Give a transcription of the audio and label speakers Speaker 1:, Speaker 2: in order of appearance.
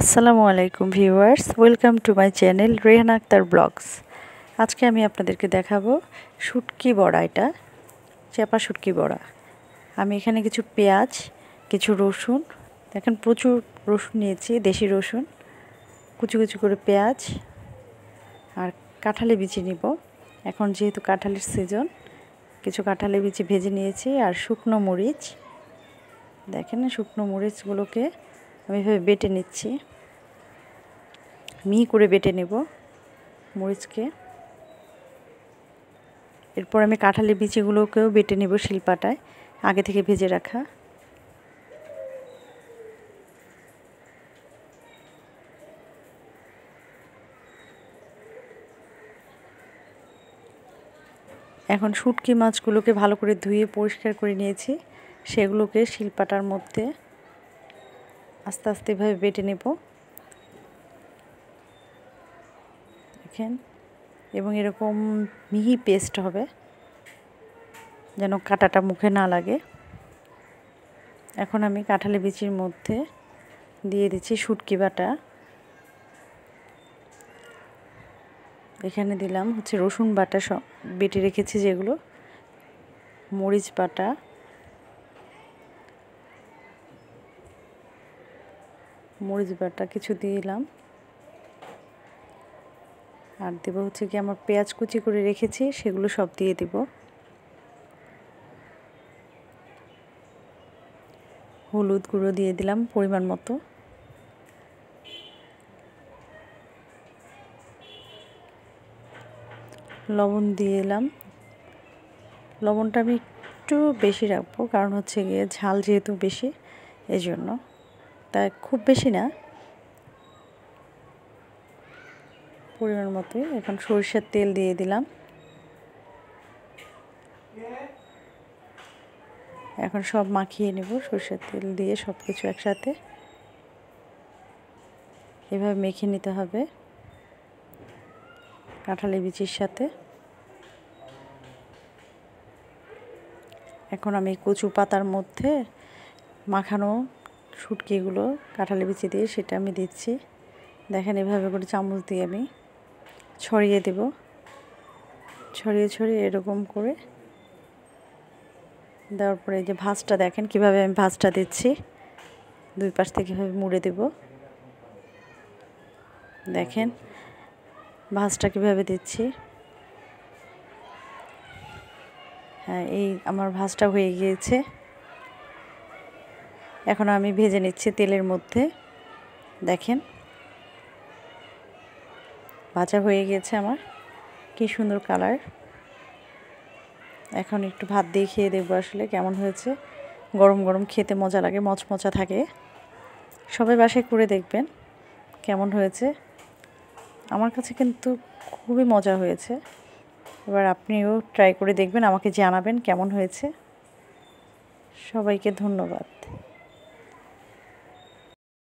Speaker 1: আসসালামু আলাইকুম viewers, welcome to my channel Rehana Akter vlogs. আজকে আমি আপনাদেরকে দেখাবো শুটকি বড়া। এটা চাপা শুটকি বড়া। আমি এখানে কিছু পেঁয়াজ, কিছু রসুন, দেখেন প্রচুর রসুন নিয়েছি, দেশি রসুন, কুচি কুচি করে পেঁয়াজ আর কাঁঠালি বিচি নিব। এখন যেহেতু কাঁঠালের সিজন, কিছু কাঁঠালি বিচি ভেজে নিয়েছি আর শুকনো মরিচ। দেখেন শুকনো মরিচগুলোকে আমি এভাবে বেটে নিচ্ছি, মিহি করে বেটে নেব মরিচকে। এরপর আমি কাঁঠালের বিচিগুলোকেও বেটে নেব শিলপাটায়, আগে থেকে ভেজে রাখা। এখন শুটকি মাছগুলোকে ভালো করে ধুয়ে পরিষ্কার করে নিয়েছি, সেগুলোকে শিলপাটার মধ্যে আস্তে আস্তে এভাবে বেটে নেব। দেখেন, এবং এরকম মিহি পেস্ট হবে যেন কাঁটাটা মুখে না লাগে। এখন আমি কাঁঠালি বিচির মধ্যে দিয়ে দিচ্ছি শুটকি বাটা। এখানে দিলাম হচ্ছে রসুন বাটা, সব বেটে রেখেছি যেগুলো, মরিচ বাটা, কিছু দিলাম, আর দেবো হচ্ছে কি আমার পেঁয়াজ কুচি করে রেখেছি সেগুলো সব দিয়ে দিব। হলুদ গুঁড়ো দিয়ে দিলাম পরিমাণ মতো। লবণ দিয়ে এলাম। লবণটা আমি একটু বেশি রাখবো, কারণ হচ্ছে গিয়ে ঝাল যেহেতু বেশি, এই জন্য, তাই খুব বেশি না, পরিমাণ মতোই। এখন সরিষার তেল দিয়ে দিলাম। এখন সব মাখিয়ে নেব সরিষার তেল দিয়ে, সব কিছু একসাথে এভাবে মেখে নিতে হবে কাঁঠালি বিচির সাথে। এখন আমি কচু পাতার মধ্যে মাখানো শুটকিগুলো কাঁঠালি বিচি দিয়ে সেটা আমি দিচ্ছি। দেখেন এভাবে করে চামচ দিয়ে আমি ছড়িয়ে দেব, ছড়িয়ে ছড়িয়ে এরকম করে দেওয়ার পরে এই যে ভাঁজটা দেখেন কিভাবে আমি ভাঁজটা দিচ্ছি, দুই পাশ থেকে কীভাবে মুড়ে দেব। দেখেন ভাঁজটা কীভাবে দিচ্ছি। হ্যাঁ, এই আমার ভাঁজটা হয়ে গিয়েছে। এখন আমি ভেজে নিচ্ছি তেলের মধ্যে। দেখেন ভাজা হয়ে গিয়েছে আমার, কি সুন্দর কালার। এখন একটু ভাত দিয়ে খেয়ে দেখবো আসলে কেমন হয়েছে। গরম গরম খেতে মজা লাগে, মচমচা থাকে। সবাই বাসায় করে দেখবেন কেমন হয়েছে। আমার কাছে কিন্তু খুবই মজা হয়েছে। এবার আপনিও ট্রাই করে দেখবেন, আমাকে জানাবেন কেমন হয়েছে। সবাইকে ধন্যবাদ।